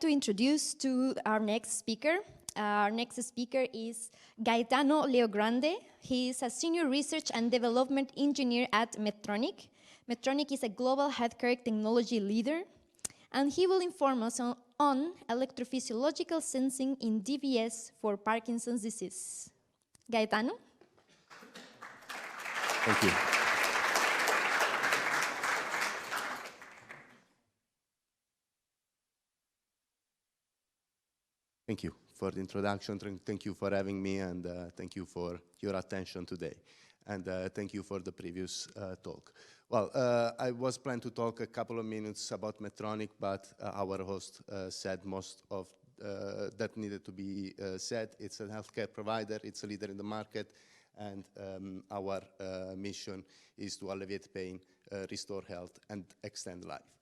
to introduce to our next speaker. Our next speaker is Gaetano Leogrande. He is a senior research and development engineer at Medtronic. Medtronic is a global healthcare technology leader, and he will inform us on electrophysiological sensing in DBS for Parkinson's disease. Gaetano? Thank you. Thank you for the introduction. Thank you for having me, and thank you for your attention today. And thank you for the previous talk. Well, I was planning to talk a couple of minutes about Medtronic, but our host said most of that needed to be said. It's a healthcare provider, it's a leader in the market, and our mission is to alleviate pain, restore health, and extend life.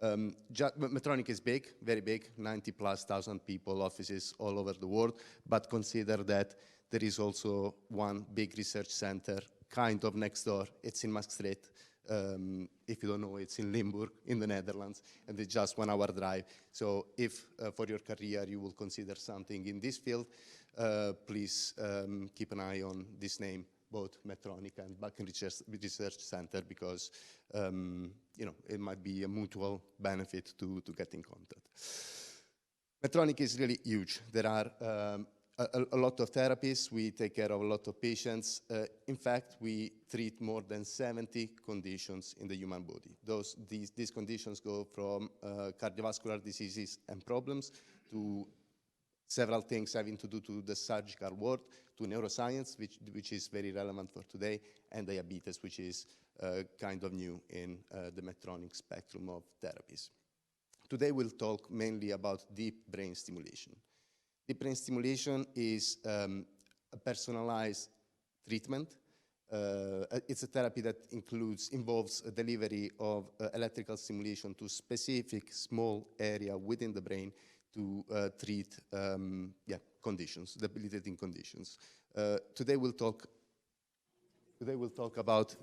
Medtronic is big, very big, 90,000+ people, offices all over the world, but consider that there is also one big research center kind of next door. It's in Maastricht. If you don't know, it's in Limburg, in the Netherlands, and it's just 1 hour drive. So if for your career you will consider something in this field, please keep an eye on this name, both Medtronic and Bakken Research Center, because it might be a mutual benefit to get in contact. Medtronic is really huge. There are a lot of therapies. We take care of a lot of patients. In fact, we treat more than 70 conditions in the human body. These conditions go from cardiovascular diseases and problems to several things having to do to the surgical world, to neuroscience, which is very relevant for today, and diabetes, which is kind of new in the Medtronic spectrum of therapies. Today we'll talk mainly about deep brain stimulation. Deep brain stimulation is a personalized treatment. It's a therapy that involves a delivery of electrical stimulation to specific small area within the brain to treat conditions, debilitating conditions. Today we'll talk about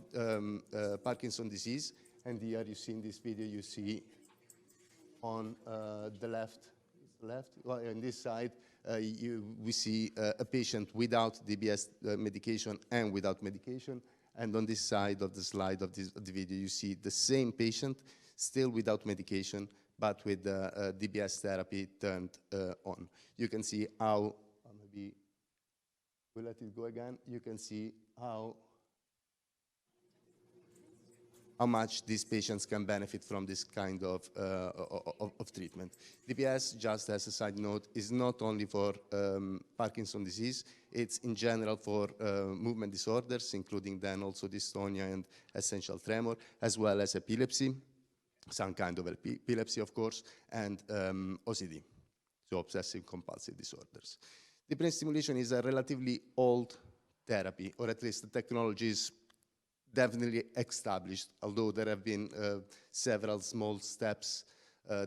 Parkinson's disease, and here you see in this video, you see on the left, well, on this side, we see a patient without DBS medication and without medication, and on this side of the slide of the video, you see the same patient, still without medication, but with the DBS therapy turned on. You can see how, maybe we'll let it go again, you can see how much these patients can benefit from this kind of treatment. DBS, just as a side note, is not only for Parkinson's disease, it's in general for movement disorders, including then also dystonia and essential tremor, as well as epilepsy, some kind of epilepsy, of course, and OCD, so obsessive compulsive disorders. Deep brain stimulation is a relatively old therapy, or at least the technology is definitely established, although there have been several small steps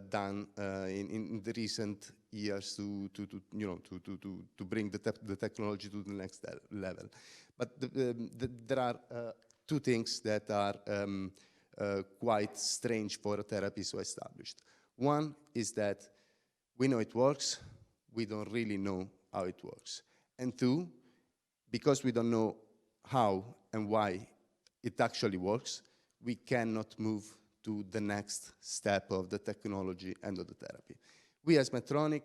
done in the recent years to bring the technology to the next level. But there are two things that are quite strange for a therapy so established. One is that we know it works, we don't really know how it works. And two, because we don't know how and why it actually works, we cannot move to the next step of the technology and of the therapy. We as Medtronic,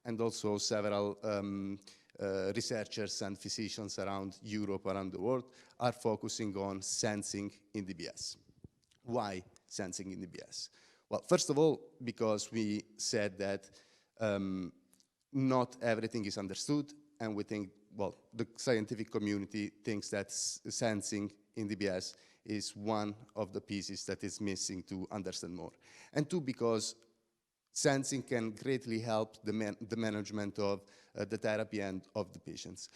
and also several researchers and physicians around Europe, around the world, are focusing on sensing in DBS. Why sensing in DBS? Well, first of all, because we said that not everything is understood, and we think, well, the scientific community thinks that sensing in DBS is one of the pieces that is missing to understand more. And two, because sensing can greatly help the management of the therapy and of the patients.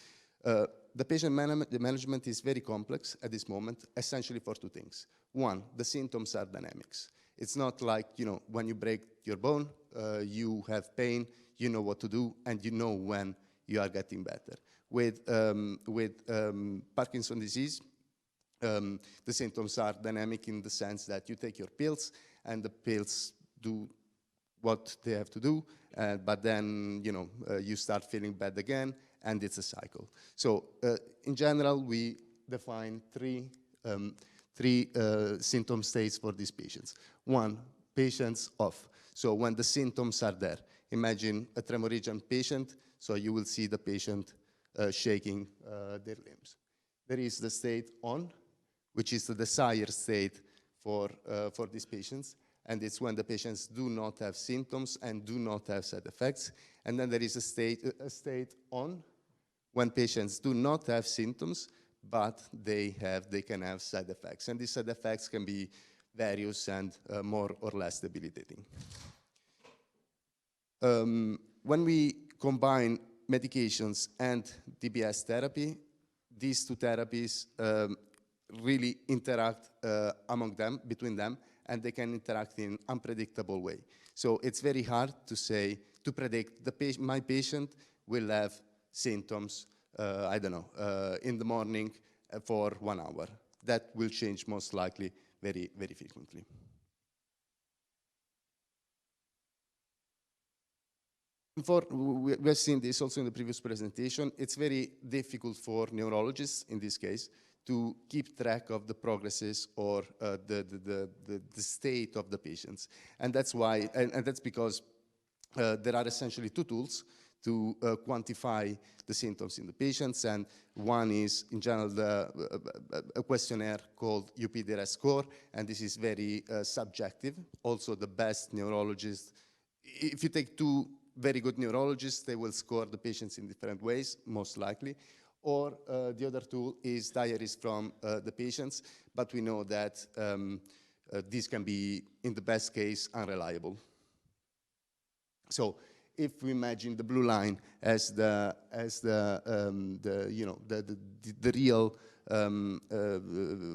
The patient management is very complex at this moment, essentially for two things. One, the symptoms are dynamics. It's not like, when you break your bone, you have pain, you know what to do, and you know when you are getting better. With Parkinson's disease, the symptoms are dynamic in the sense that you take your pills, and the pills do what they have to do, but then, you start feeling bad again, and it's a cycle. So in general, we define three symptom states for these patients. One, patients off. So when the symptoms are there, imagine a tremorigen patient, so you will see the patient shaking their limbs. There is the state on, which is the desired state for these patients, and it's when the patients do not have symptoms and do not have side effects. And then there is a state on, when patients do not have symptoms, but they can have side effects. And these side effects can be various and more or less debilitating. When we combine medications and DBS therapy, these two therapies really interact between them, and they can interact in unpredictable way. So it's very hard to predict my patient will have symptoms, I don't know, in the morning for 1 hour. That will change most likely very, very frequently. We have seen this also in the previous presentation. It's very difficult for neurologists, in this case, to keep track of the progresses or the state of the patients. And that's why, and that's because there are essentially two tools to quantify the symptoms in the patients. And one is, in general, a questionnaire called UPDRS score, and this is very subjective. Also, the best neurologists, if you take two very good neurologists, they will score the patients in different ways, most likely. Or the other tool is diaries from the patients, but we know that these can be, in the best case, unreliable. So if we imagine the blue line as the real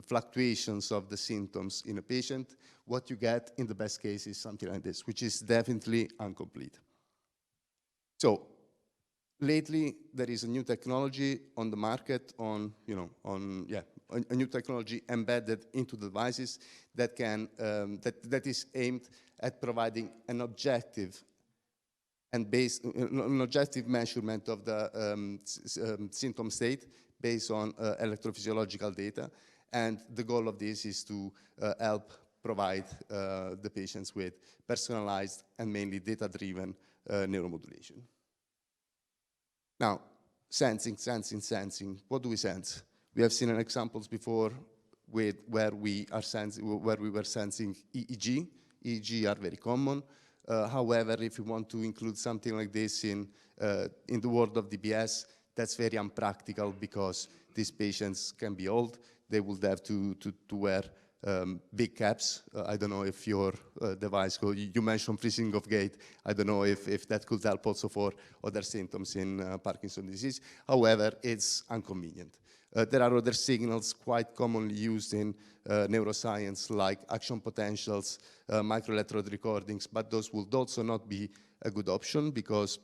fluctuations of the symptoms in a patient, what you get in the best case is something like this, which is definitely incomplete. So lately, there is a new technology on the market, a new technology embedded into the devices that that is aimed at providing an objective measurement of the symptom state based on electrophysiological data. And the goal of this is to help provide the patients with personalized and mainly data-driven neuromodulation. Now, sensing. What do we sense? We have seen examples before where we were sensing EEG. EEG are very common. However, if you want to include something like this in the world of DBS, that's very unpractical because these patients can be old. They will have to wear big caps. I don't know if your device, you mentioned freezing of gait. I don't know if that could help also for other symptoms in Parkinson's disease. However, it's inconvenient. There are other signals quite commonly used in neuroscience, like action potentials, microelectrode recordings, but those would also not be a good option because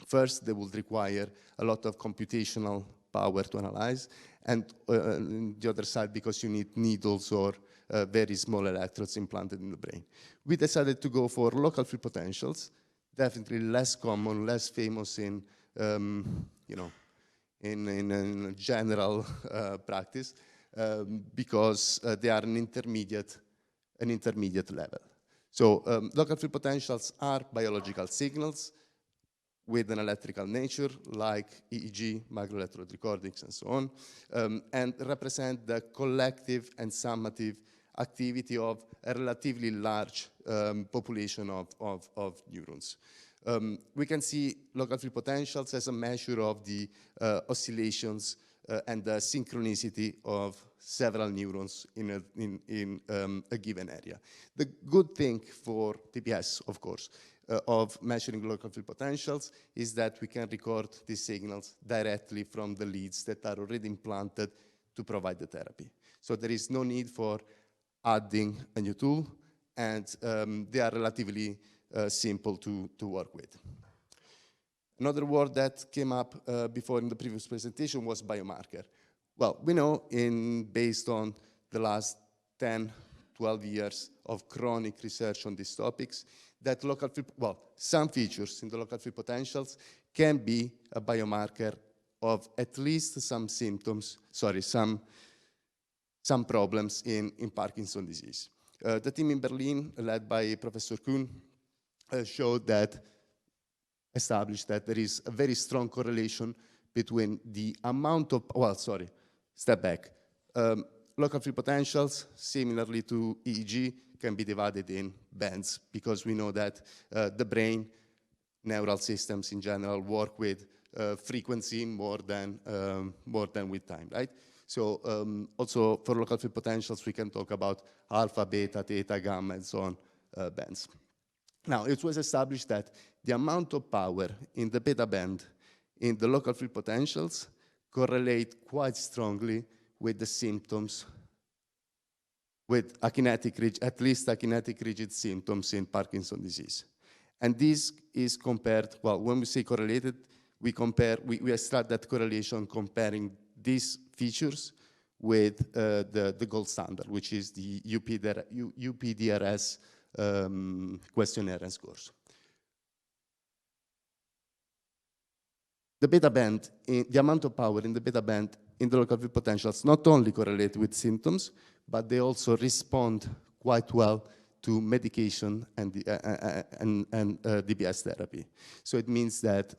first, they would require a lot of computational power to analyze, and on the other side, because you need needles or very small electrodes implanted in the brain. We decided to go for local field potentials, definitely less common, less famous in general practice, because they are an intermediate level. So local field potentials are biological signals with an electrical nature, like EEG, microelectrode recordings, and so on, and represent the collective and summative activity of a relatively large population of neurons. We can see local field potentials as a measure of the oscillations and the synchronicity of several neurons in a given area. The good thing for TPS, of course, of measuring local field potentials is that we can record these signals directly from the leads that are already implanted to provide the therapy. So there is no need for adding a new tool, and they are relatively simple to work with. Another word that came up before in the previous presentation was biomarker. Well, we know based on the last 10, 12 years of chronic research on these topics that some features in the local field potentials can be a biomarker of at least some symptoms, some problems in Parkinson's disease. The team in Berlin, led by Professor Kuhn, established that there is a very strong correlation between the amount of, step back. Local field potentials, similarly to EEG, can be divided in bands because we know that the brain, neural systems in general, work with frequency more than with time, right? So also for local field potentials, we can talk about alpha, beta, theta, gamma, and so on bands. Now, it was established that the amount of power in the beta band in the local field potentials correlate quite strongly with the symptoms, with at least akinetic rigid symptoms in Parkinson's disease. And this is compared, well, when we say correlated, we extract that correlation comparing these features with the gold standard, which is the UPDRS questionnaire and scores. The beta band, the amount of power in the beta band in the local field potentials not only correlate with symptoms, but they also respond quite well to medication and DBS therapy. So it means that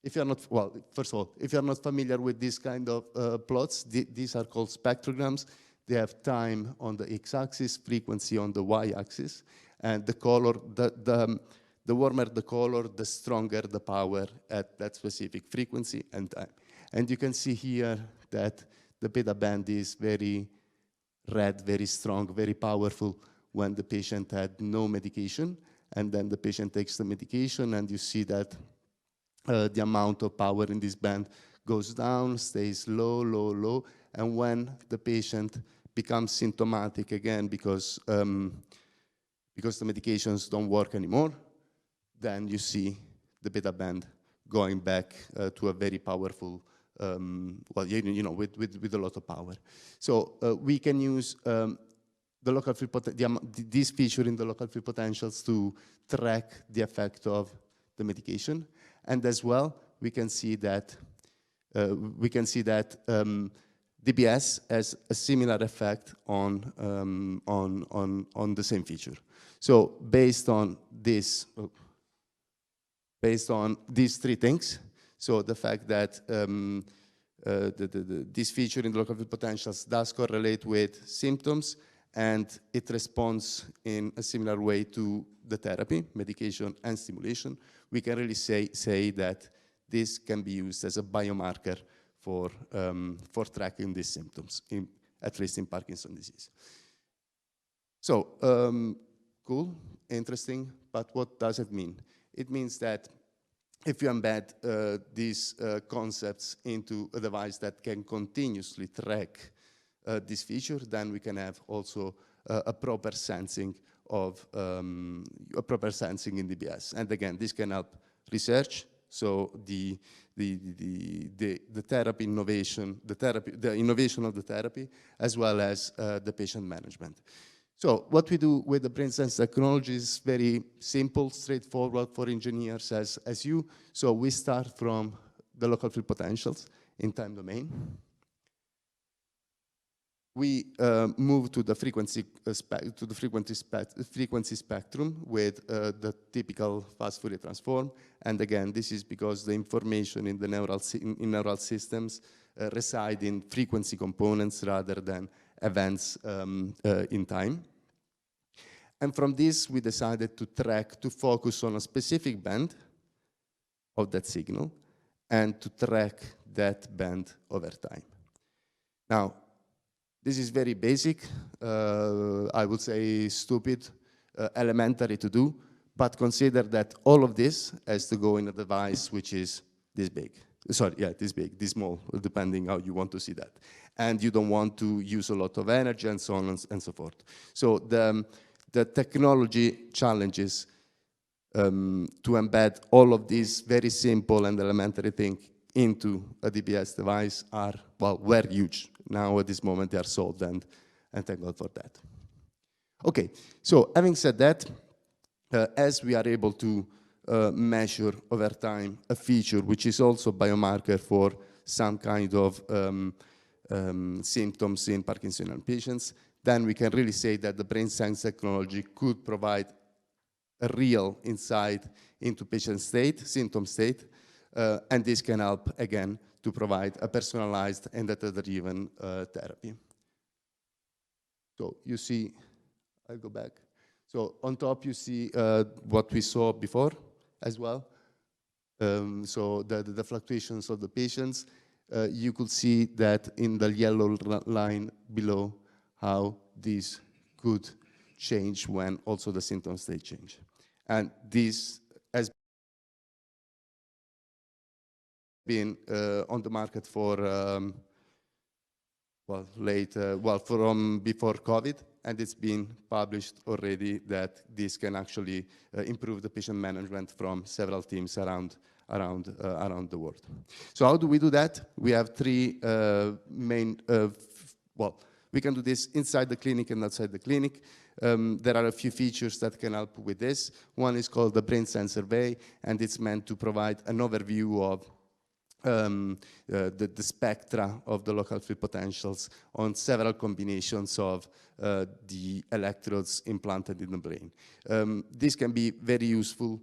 if you're not, well, first of all, if you're not familiar with this kind of plots, these are called spectrograms. They have time on the x-axis, frequency on the y-axis, and the color, the warmer the color, the stronger the power at that specific frequency and time. And you can see here that the beta band is very red, very strong, very powerful when the patient had no medication, and then the patient takes the medication, and you see that the amount of power in this band goes down, stays low, low, low, and when the patient becomes symptomatic again because the medications don't work anymore, then you see the beta band going back to a very powerful, with a lot of power. So we can use the local field this feature in the local field potentials to track the effect of the medication, and as well we can see that DBS has a similar effect on the same feature. So based on these three things, so the fact that this feature in the local field potentials does correlate with symptoms, and it responds in a similar way to the therapy, medication, and stimulation, we can really say that this can be used as a biomarker for tracking these symptoms, at least in Parkinson's disease. So, cool, interesting, but what does it mean? It means that if you embed these concepts into a device that can continuously track this feature, then we can have also a proper sensing in DBS. And again, this can help research. So the therapy innovation, the innovation of the therapy, as well as the patient management. So what we do with the brain sense technology is very simple, straightforward for engineers as you. So we start from the local field potentials in time domain. We move to the frequency spectrum with the typical fast Fourier transform. And again, this is because the information in the neural systems reside in frequency components rather than events in time. And from this, we decided to focus on a specific band of that signal and to track that band over time. Now, this is very basic, I would say stupid, elementary to do, but consider that all of this has to go in a device which is this big. Sorry, yeah, this big, this small, depending how you want to see that. And you don't want to use a lot of energy and so on and so forth. So the technology challenges to embed all of these very simple and elementary things into a DBS device were huge. Now at this moment they are solved, and thank God for that. Okay, so having said that, as we are able to measure over time a feature which is also a biomarker for some kind of symptoms in Parkinsonian patients, then we can really say that the brain science technology could provide a real insight into patient state, symptom state, and this can help, again, to provide a personalized and data-driven therapy. So you see, I'll go back. So on top you see what we saw before as well. So the fluctuations of the patients. You could see that in the yellow line below how this could change when also the symptom state change. And this has been on the market for, from before COVID, and it's been published already that this can actually improve the patient management from several teams around the world. So how do we do that? We have three main, we can do this inside the clinic and outside the clinic. There are a few features that can help with this. One is called the Brain Science Survey, and it's meant to provide an overview of the spectra of the local field potentials on several combinations of the electrodes implanted in the brain. This can be very useful.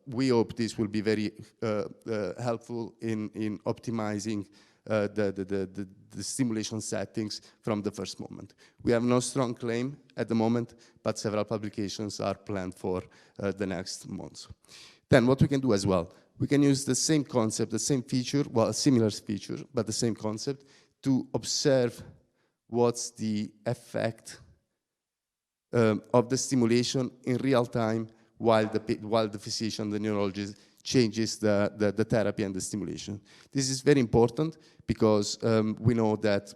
We hope this will be very helpful in optimizing the stimulation settings from the first moment. We have no strong claim at the moment, but several publications are planned for the next months. Then what we can do as well, we can use the same concept, the same feature, well, a similar feature, but the same concept, to observe what's the effect of the stimulation in real time while the physician, the neurologist, changes the therapy and the stimulation. This is very important because we know that,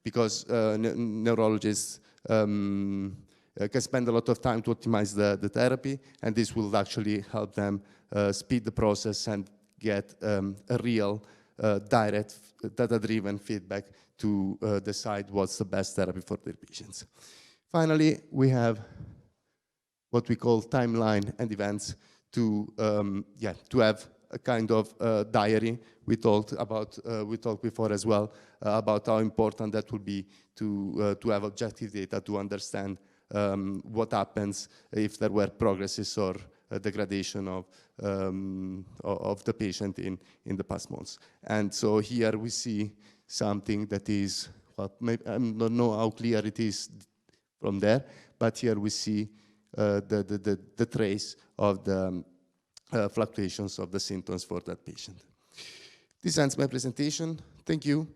because neurologists can spend a lot of time to optimize the therapy, and this will actually help them speed the process and get a real direct data-driven feedback to decide what's the best therapy for their patients. Finally, we have what we call timeline and events to have a kind of diary. We talked before as well about how important that would be to have objective data to understand what happens if there were progresses or degradation of the patient in the past months. And so here we see something that is, maybe, I don't know how clear it is from there, but here we see the trace of the fluctuations of the symptoms for that patient. This ends my presentation. Thank you.